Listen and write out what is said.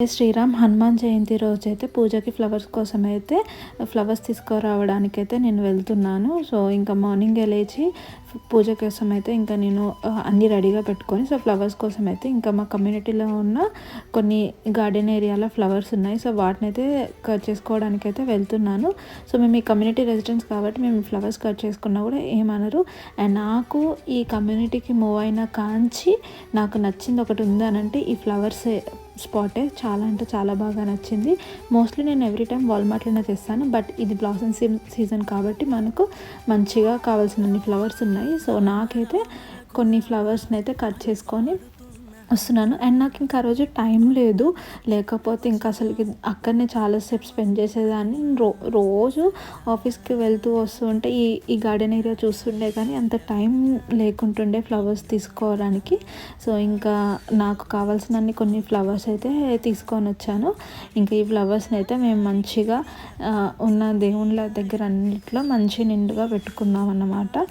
శ్రీరామ్ హనుమాన్ జయంతి రోజైతే పూజకి ఫ్లవర్స్ కోసం అయితే ఫ్లవర్స్ తీసుకురావడానికైతే నేను వెళ్తున్నాను. సో ఇంకా మార్నింగే లేచి పూజ కోసం అయితే ఇంకా నేను అన్నీ రెడీగా పెట్టుకొని ఫ్లవర్స్ కోసం అయితే ఇంకా మా కమ్యూనిటీలో ఉన్న కొన్ని గార్డెన్ ఏరియాలో ఫ్లవర్స్ ఉన్నాయి. సో వాటినైతే కట్ చేసుకోవడానికి అయితే వెళ్తున్నాను. సో మేము ఈ కమ్యూనిటీ రెసిడెంట్స్ కాబట్టి మేము ఫ్లవర్స్ కట్ చేసుకున్నా కూడా ఏమనరు. అండ్ నాకు ఈ కమ్యూనిటీకి మూవ్ అయిన కాంచి నాకు నచ్చింది ఒకటి ఉందనంటే ఈ ఫ్లవర్స్ స్పాటే చాలా అంటే చాలా బాగా నచ్చింది. మోస్ట్లీ నేను ఎవ్రీ టైం వాల్మార్ట్లోనే తెస్తాను, బట్ ఇది బ్లాసమ్ సీజన్ కాబట్టి మనకు మంచిగా కావాల్సినన్ని ఫ్లవర్స్ ఉన్నాయి. సో నాకైతే కొన్ని ఫ్లవర్స్ని అయితే కట్ చేసుకొని వస్తున్నాను. అండ్ నాకు ఇంకా ఆ రోజు టైం లేదు, లేకపోతే ఇంకా అసలుకి అక్కడనే చాలాసేపు స్పెండ్ చేసేదాన్ని. రోజు ఆఫీస్కి వెళ్తూ వస్తుంటే ఈ గార్డెన్ ఏరియా చూస్తుండే కానీ అంత టైం లేకుంటుండే ఫ్లవర్స్ తీసుకోవడానికి. సో ఇంకా నాకు కావాల్సినన్ని కొన్ని ఫ్లవర్స్ అయితే తీసుకొని వచ్చాను. ఇంకా ఈ ఫ్లవర్స్ని అయితే మేము మంచిగా ఉన్న దేవుళ్ళ దగ్గర అన్నిట్లో మంచి నిండుగా పెట్టుకున్నాం అన్నమాట.